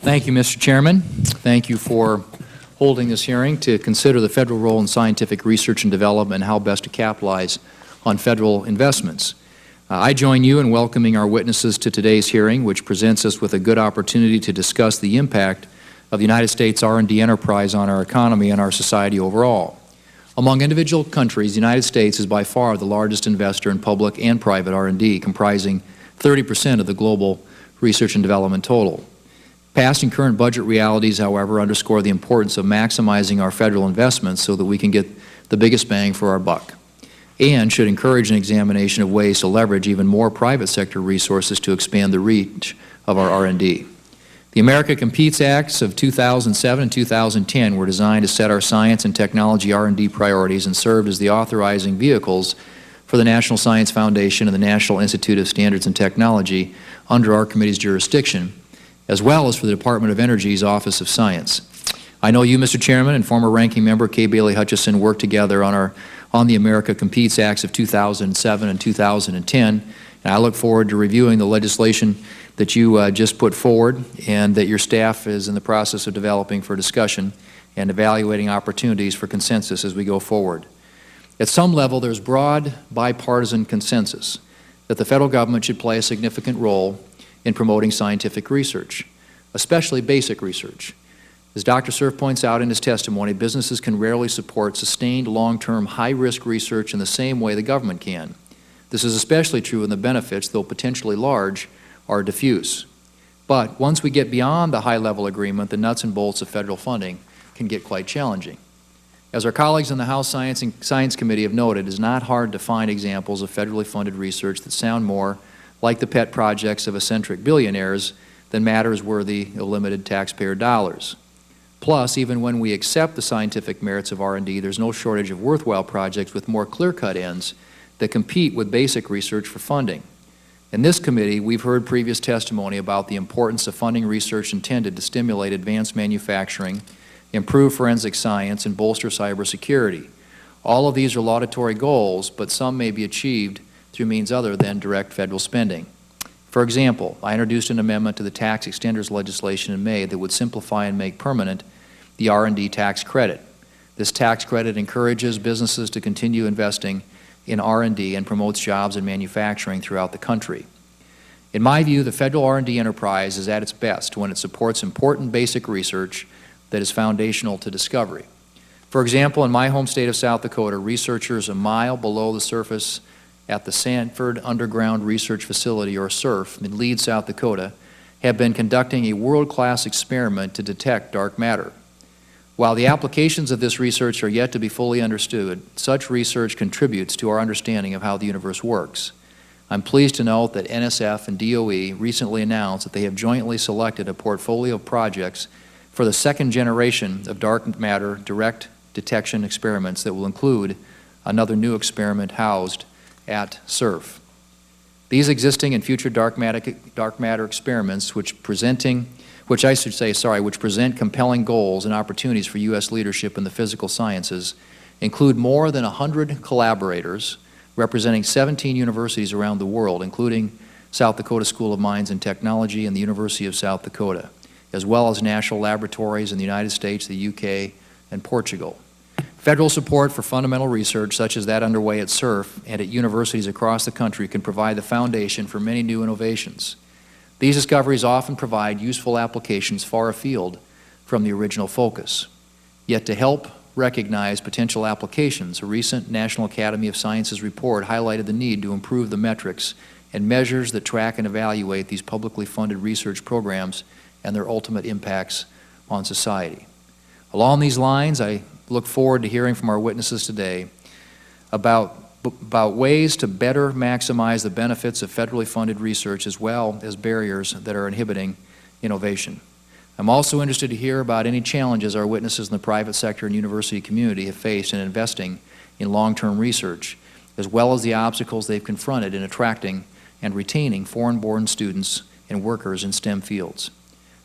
Thank you, Mr. Chairman. Thank you for holding this hearing to consider the federal role in scientific research and development and how best to capitalize on federal investments. I join you in welcoming our witnesses to today's hearing, which presents us with a good opportunity to discuss the impact of the United States R&D enterprise on our economy and our society overall. Among individual countries, the United States is by far the largest investor in public and private R&D, comprising 30% of the global research and development total. Past and current budget realities, however, underscore the importance of maximizing our federal investments so that we can get the biggest bang for our buck, and should encourage an examination of ways to leverage even more private sector resources to expand the reach of our R&D. The America Competes Acts of 2007 and 2010 were designed to set our science and technology R&D priorities and served as the authorizing vehicles for the National Science Foundation and the National Institute of Standards and Technology under our committee's jurisdiction, as well as for the Department of Energy's Office of Science. I know you, Mr. Chairman, and former Ranking Member Kay Bailey Hutchison worked together on the America Competes Acts of 2007 and 2010, and I look forward to reviewing the legislation that you just put forward and that your staff is in the process of developing for discussion and evaluating opportunities for consensus as we go forward. At some level, there's broad bipartisan consensus that the federal government should play a significant role in promoting scientific research, especially basic research. As Dr. Cerf points out in his testimony, businesses can rarely support sustained, long-term, high-risk research in the same way the government can. This is especially true when the benefits, though potentially large, are diffuse. But once we get beyond the high-level agreement, the nuts and bolts of federal funding can get quite challenging. As our colleagues in the House Science Committee have noted, it is not hard to find examples of federally funded research that sound more like the pet projects of eccentric billionaires than matters worthy of limited taxpayer dollars. Plus, even when we accept the scientific merits of R&D, there's no shortage of worthwhile projects with more clear-cut ends that compete with basic research for funding. In this committee, we've heard previous testimony about the importance of funding research intended to stimulate advanced manufacturing, improve forensic science, and bolster cybersecurity. All of these are laudatory goals, but some may be achieved through means other than direct federal spending. For example, I introduced an amendment to the tax extenders legislation in May that would simplify and make permanent the R&D tax credit. This tax credit encourages businesses to continue investing in R&D and promotes jobs and manufacturing throughout the country. In my view, the federal R&D enterprise is at its best when it supports important basic research that is foundational to discovery. For example, in my home state of South Dakota, researchers a mile below the surface at the Sanford Underground Research Facility, or SURF, in Leeds, South Dakota, have been conducting a world-class experiment to detect dark matter. While the applications of this research are yet to be fully understood, such research contributes to our understanding of how the universe works. I'm pleased to note that NSF and DOE recently announced that they have jointly selected a portfolio of projects for the second generation of dark matter direct detection experiments that will include another new experiment housed at SURF. These existing and future dark matter experiments, which present compelling goals and opportunities for U.S. leadership in the physical sciences, include more than 100 collaborators representing 17 universities around the world, including South Dakota School of Mines and Technology and the University of South Dakota, as well as national laboratories in the United States, the UK, and Portugal. Federal support for fundamental research, such as that underway at SURF and at universities across the country, can provide the foundation for many new innovations. These discoveries often provide useful applications far afield from the original focus. Yet to help recognize potential applications, a recent National Academy of Sciences report highlighted the need to improve the metrics and measures that track and evaluate these publicly funded research programs and their ultimate impacts on society. Along these lines, I look forward to hearing from our witnesses today about ways to better maximize the benefits of federally funded research as well as barriers that are inhibiting innovation. I'm also interested to hear about any challenges our witnesses in the private sector and university community have faced in investing in long-term research, as well as the obstacles they've confronted in attracting and retaining foreign-born students and workers in STEM fields.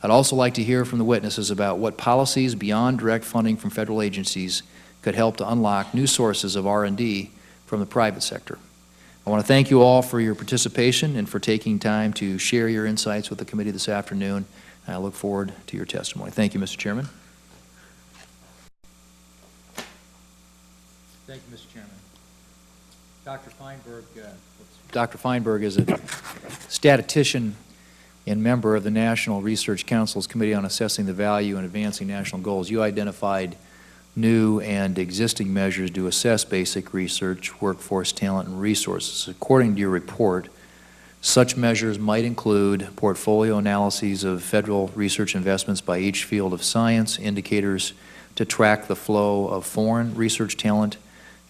I'd also like to hear from the witnesses about what policies beyond direct funding from federal agencies could help to unlock new sources of R&D from the private sector. I want to thank you all for your participation and for taking time to share your insights with the committee this afternoon. I look forward to your testimony. Thank you, Mr. Chairman. Thank you, Mr. Chairman. Dr. Feinberg is a statistician and member of the National Research Council's Committee on Assessing the Value and Advancing National Goals. You identified new and existing measures to assess basic research, workforce, talent, and resources. According to your report, such measures might include portfolio analyses of federal research investments by each field of science, indicators to track the flow of foreign research talent,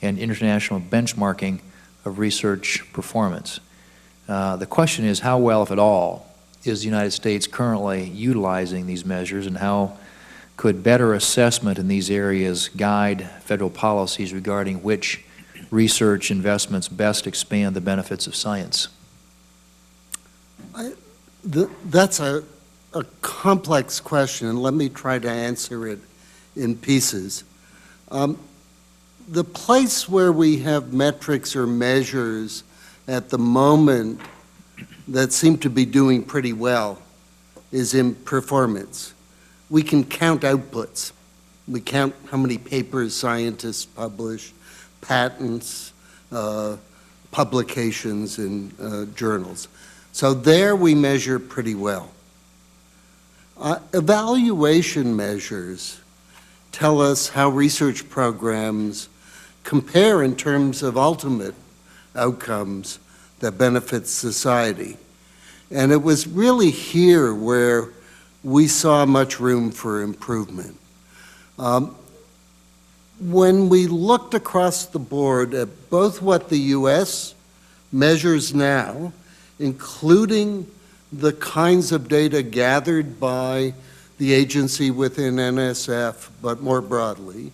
and international benchmarking of research performance. The question is, how well, if at all, is the United States currently utilizing these measures, and how could better assessment in these areas guide federal policies regarding which research investments best expand the benefits of science? That's a complex question, and let me try to answer it in pieces. The place where we have metrics or measures at the moment that seem to be doing pretty well is in performance. We can count outputs. We count how many papers scientists publish, patents, publications in journals. So there we measure pretty well. Evaluation measures tell us how research programs compare in terms of ultimate outcomes that benefit society. And it was really here where we saw much room for improvement. When we looked across the board at both what the US measures now, including the kinds of data gathered by the agency within NSF, but more broadly,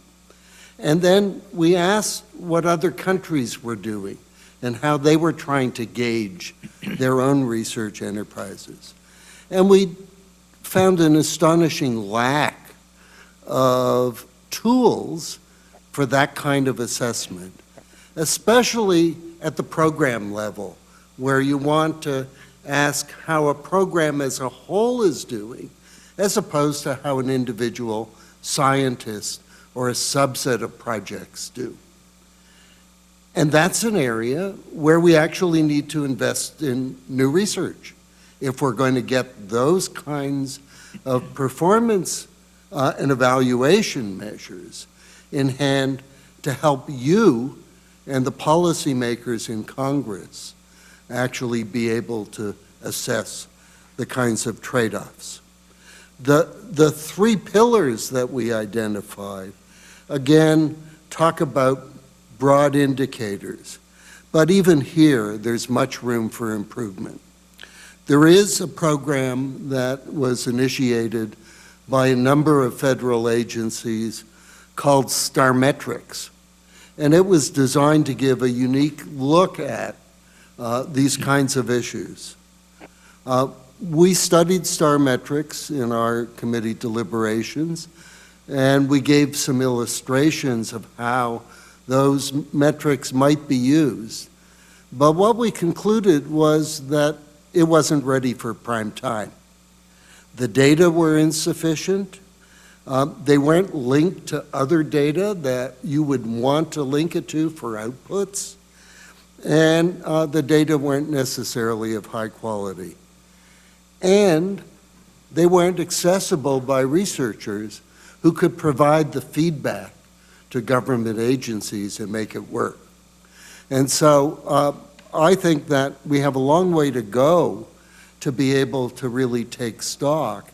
and then we asked what other countries were doing and how they were trying to gauge their own research enterprises. And we found an astonishing lack of tools for that kind of assessment, especially at the program level, where you want to ask how a program as a whole is doing, as opposed to how an individual scientist or a subset of projects do. And that's an area where we actually need to invest in new research if we're going to get those kinds of performance and evaluation measures in hand to help you and the policymakers in Congress actually be able to assess the kinds of trade-offs. The three pillars that we identified, again, talk about broad indicators, but even here, there's much room for improvement. There is a program that was initiated by a number of federal agencies called StarMetrics, and it was designed to give a unique look at these kinds of issues. We studied StarMetrics in our committee deliberations, and we gave some illustrations of how those metrics might be used. But what we concluded was that it wasn't ready for prime time. The data were insufficient. They weren't linked to other data that you would want to link it to for outputs. And the data weren't necessarily of high quality. And they weren't accessible by researchers who could provide the feedback to government agencies and make it work. And so I think that we have a long way to go to be able to really take stock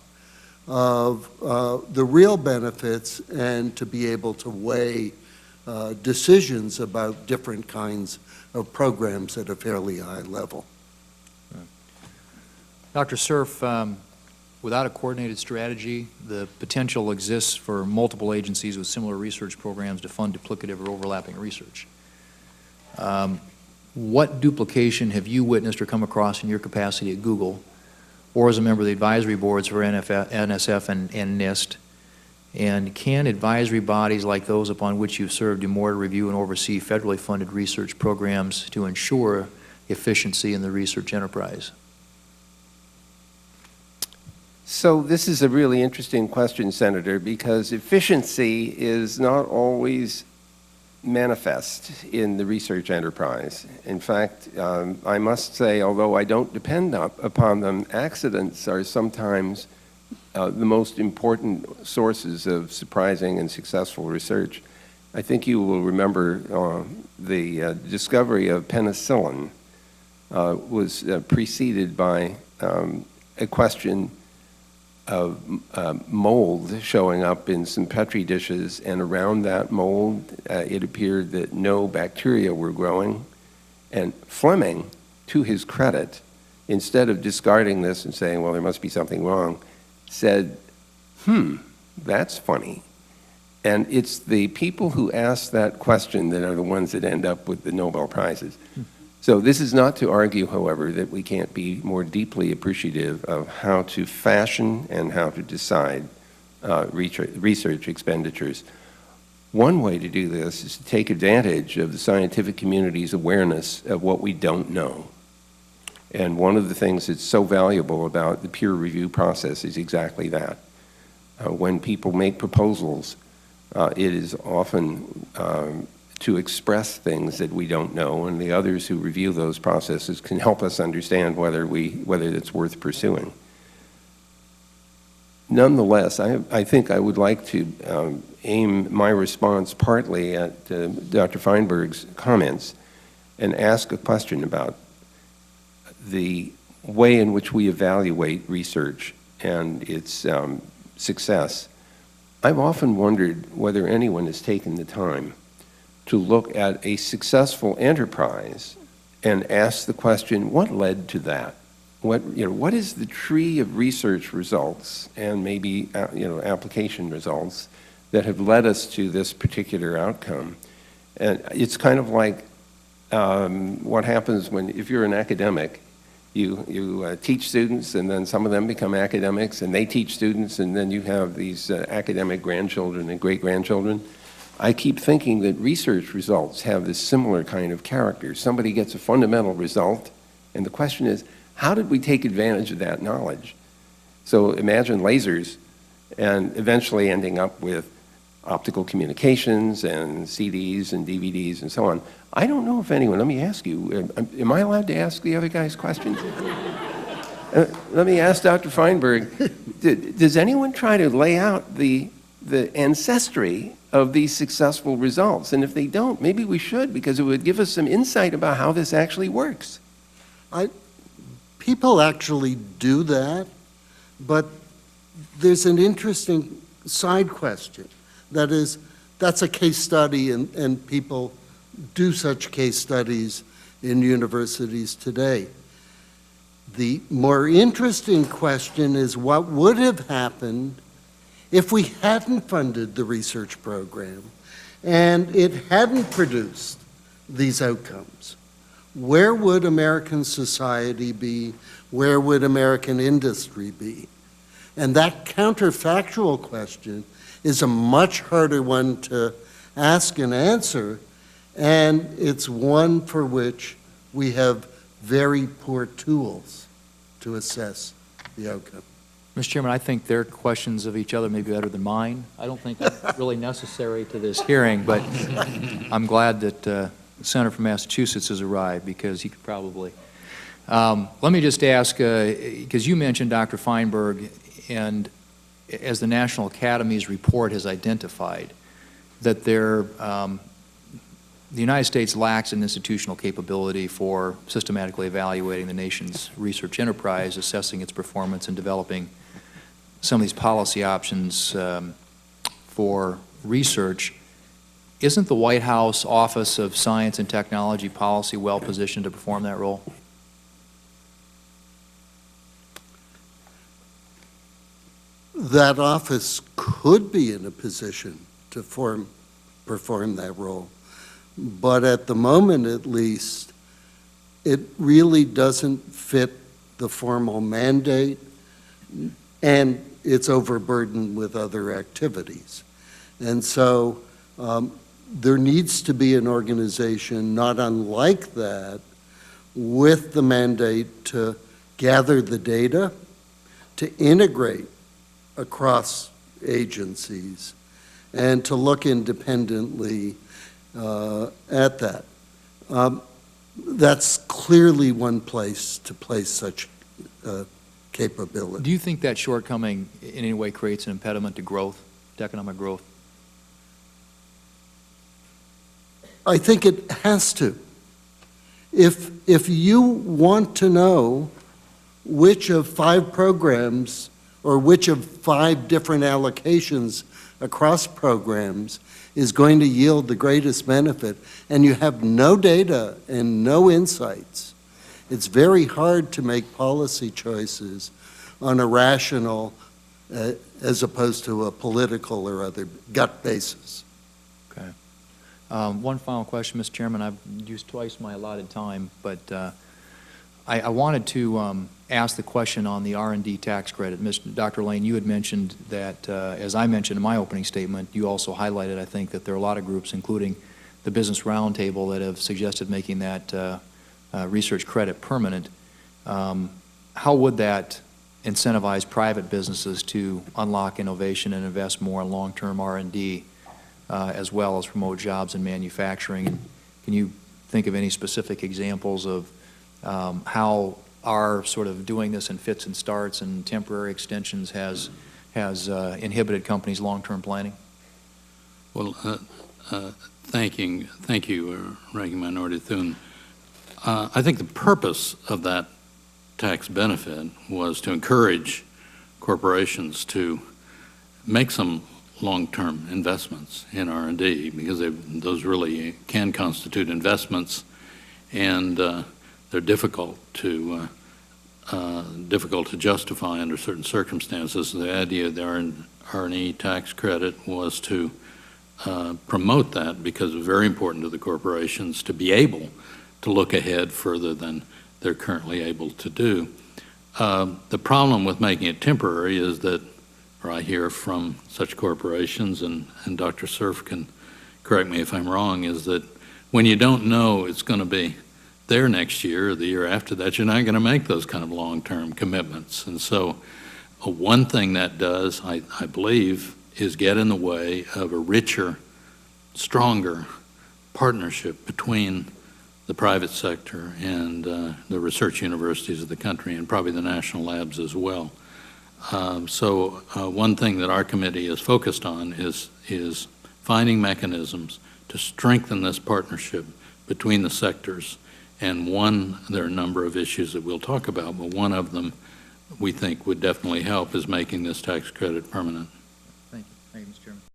of the real benefits and to be able to weigh decisions about different kinds of programs at a fairly high level. Dr. Cerf, without a coordinated strategy, the potential exists for multiple agencies with similar research programs to fund duplicative or overlapping research. What duplication have you witnessed or come across in your capacity at Google or as a member of the advisory boards for NSF and NIST? And can advisory bodies like those upon which you've served do more to review and oversee federally funded research programs to ensure efficiency in the research enterprise? So this is a really interesting question, Senator, because efficiency is not always manifest in the research enterprise. In fact, I must say, although I don't depend upon them, accidents are sometimes the most important sources of surprising and successful research. I think you will remember the discovery of penicillin was preceded by a question of mold showing up in some Petri dishes, and around that mold it appeared that no bacteria were growing. And Fleming, to his credit, instead of discarding this and saying, well, there must be something wrong, said, that's funny. And it's the people who ask that question that are the ones that end up with the Nobel Prizes. So this is not to argue, however, that we can't be more deeply appreciative of how to fashion and how to decide research expenditures. One way to do this is to take advantage of the scientific community's awareness of what we don't know. And one of the things that's so valuable about the peer review process is exactly that. When people make proposals, it is often to express things that we don't know, and the others who review those processes can help us understand whether it's worth pursuing. Nonetheless, I think I would like to aim my response partly at Dr. Feinberg's comments and ask a question about the way in which we evaluate research and its success. I've often wondered whether anyone has taken the time to look at a successful enterprise and ask the question, what led to that? What is the tree of research results and maybe application results that have led us to this particular outcome? And it's kind of like what happens if you're an academic, you teach students, and then some of them become academics, and they teach students, and then you have these academic grandchildren and great-grandchildren. I keep thinking that research results have this similar kind of character. Somebody gets a fundamental result, and the question is, how did we take advantage of that knowledge? So imagine lasers, and eventually ending up with optical communications and CDs and DVDs and so on. I don't know if anyone, let me ask you, am I allowed to ask the other guy's questions? Let me ask Dr. Feinberg, does anyone try to lay out the ancestry of these successful results? And if they don't, maybe we should, because it would give us some insight about how this actually works. People actually do that, but there's an interesting side question. That is, that's a case study, and people do such case studies in universities today. The more interesting question is what would have happened if we hadn't funded the research program and it hadn't produced these outcomes. Where would American society be? Where would American industry be? And that counterfactual question is a much harder one to ask and answer, and it's one for which we have very poor tools to assess the outcome. Mr. Chairman, I think their questions of each other may be better than mine. I don't think that's really necessary to this hearing, but I'm glad that the Senator from Massachusetts has arrived, because he could probably. Let me just ask, because you mentioned Dr. Feinberg, and as the National Academy's report has identified, that the United States lacks an institutional capability for systematically evaluating the nation's research enterprise, assessing its performance, and developing some of these policy options for research. Isn't the White House Office of Science and Technology Policy well positioned to perform that role? That office could be in a position to perform that role, but at the moment at least, it really doesn't fit the formal mandate, and it's overburdened with other activities. And so there needs to be an organization not unlike that, with the mandate to gather the data, to integrate across agencies and to look independently at that. That's clearly one place to place such capability. Do you think that shortcoming in any way creates an impediment to growth, to economic growth? I think it has to. If you want to know which of 5 programs or which of 5 different allocations across programs is going to yield the greatest benefit, and you have no data and no insights, it's very hard to make policy choices on a rational as opposed to a political or other gut basis. Okay. One final question, Mr. Chairman. I've used twice my allotted time, but I wanted to ask the question on the R&D tax credit. Dr. Lane, you had mentioned that, as I mentioned in my opening statement, you also highlighted, I think, that there are a lot of groups, including the Business Roundtable, that have suggested making that research credit permanent. How would that incentivize private businesses to unlock innovation and invest more in long-term R&D, as well as promote jobs in manufacturing? And can you think of any specific examples of how our sort of doing this in fits and starts and temporary extensions has inhibited companies' long-term planning? Well, thank you, Ranking Minority Thune. I think the purpose of that tax benefit was to encourage corporations to make some long-term investments in R&D, because those really can constitute investments, and they're difficult to justify under certain circumstances. The idea of the R&E tax credit was to promote that, because it's very important to the corporations to be able to look ahead further than they're currently able to do. The problem with making it temporary is that, or I hear from such corporations, and Dr. Cerf can correct me if I'm wrong, is that when you don't know it's going to be there next year or the year after that, you're not going to make those kind of long-term commitments. And so one thing that does, I believe, is get in the way of a richer, stronger partnership between the private sector and the research universities of the country, and probably the national labs as well. So one thing that our committee is focused on is finding mechanisms to strengthen this partnership between the sectors. And there are a number of issues that we'll talk about, but one of them we think would definitely help is making this tax credit permanent. Thank you. Thank you, Mr. Chairman.